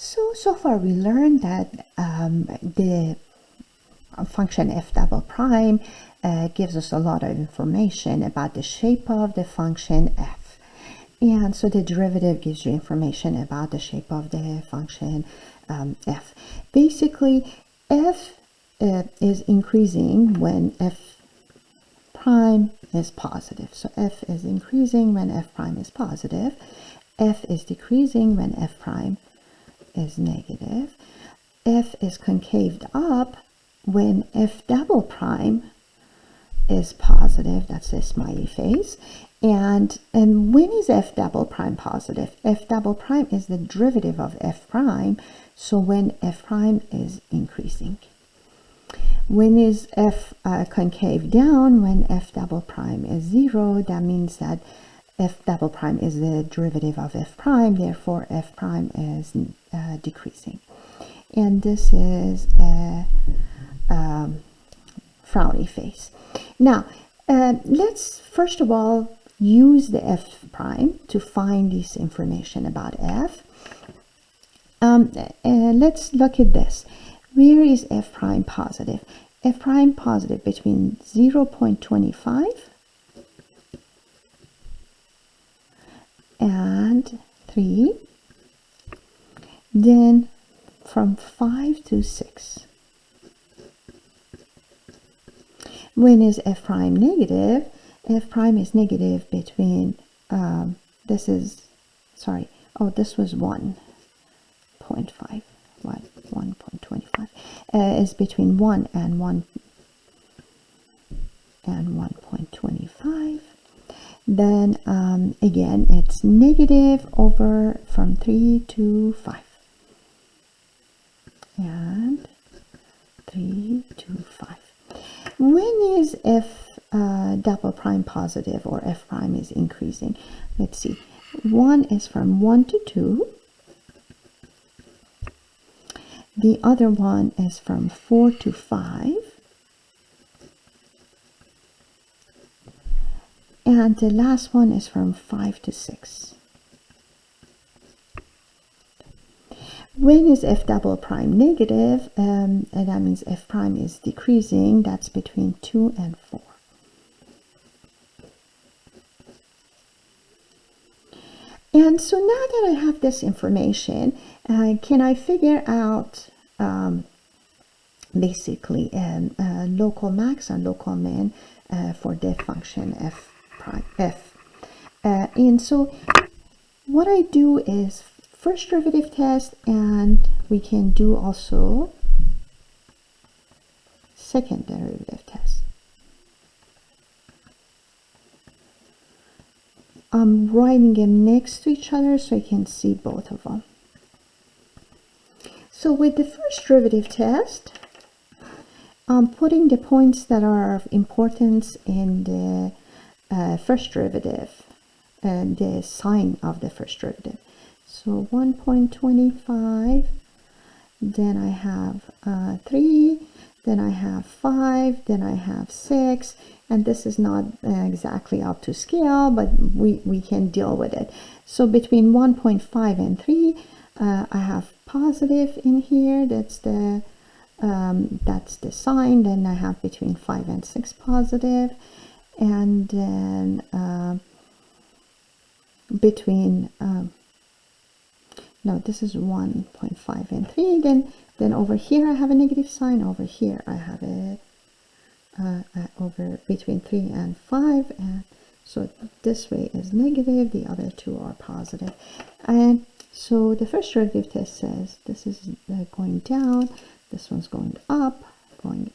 So far we learned that the function f double prime gives us a lot of information about the shape of the function f. And so the derivative gives you information about the shape of the function f. Basically, f is increasing when f prime is positive. So f is increasing when f prime is positive. F is decreasing when f prime is negative. F is concaved up when f double prime is positive. That's a smiley face. And when is f double prime positive? F double prime is the derivative of f prime. So when f prime is increasing. When is f concave down? When f double prime is 0. That means that f double prime is the derivative of f prime. Therefore, f prime is decreasing. And this is a frowny face. Now, let's first of all use the f prime to find this information about f. Let's look at this. Where is f prime positive? F prime positive between 0.25 and 3. Then from 5 to 6. When is f prime negative? F prime is negative between, this was 1.5, 1.25, is between 1 and 1.25. Then again, it's negative over from 3 to 5. And 3 to 5. When is f double prime positive or f prime is increasing? Let's see. One is from 1 to 2. The other one is from 4 to 5. And the last one is from 5 to 6. When is f double prime negative? And that means f prime is decreasing. That's between 2 and 4. And so now that I have this information, can I figure out basically local max and local min for the function f prime f? And so what I do is first derivative test, and we can do also second derivative test. I'm writing them next to each other so I can see both of them. So with the first derivative test, I'm putting the points that are of importance in the first derivative and the sign of the first derivative. So 1.25, then I have 3, then I have 5, then I have 6, and this is not exactly up to scale, but we can deal with it. So between 1.5 and 3, I have positive in here, that's the sign. Then I have between 5 and 6 positive, and then between no, this is 1.5 and 3 again. Then over here I have a negative sign. Over here I have a over between 3 and 5, and so this way is negative, the other two are positive. And so the first derivative test says this is going down, this one's going up, and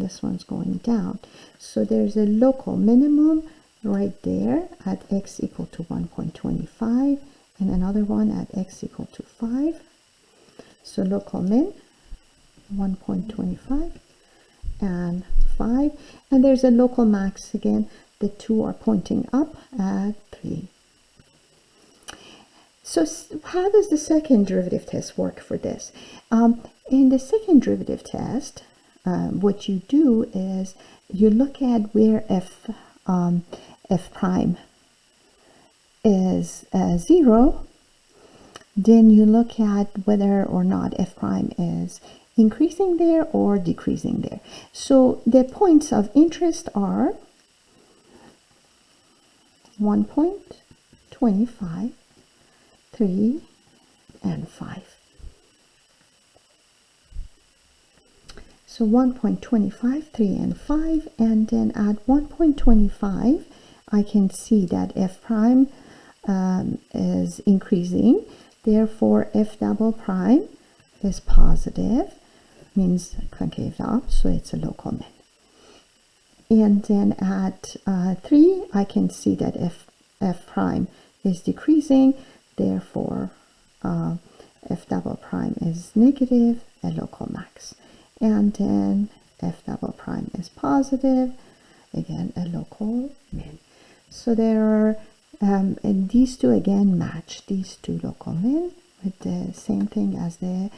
this one's going down. So there's a local minimum right there at x equal to 1.25, and another one at x equal to 5. So local min 1.25 and 5, and there's a local max again. The two are pointing up at 3. So how does the second derivative test work for this? In the second derivative test, what you do is you look at where f prime is 0, Then you look at whether or not f prime is increasing there or decreasing there. So the points of interest are 1.25, 3, and 5. So 1.25, 3, and 5, and then at 1.25, I can see that f prime is increasing. Therefore, f double prime is positive, means concave up, so it's a local min. And then at 3, I can see that f prime is decreasing. Therefore, f double prime is negative, a local max. And then f double prime is positive, again a local min. So there are, and these two again match these two local min with the same thing as the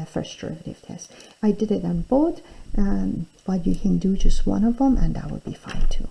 first derivative test. I did it on both, but you can do just one of them and that would be fine too.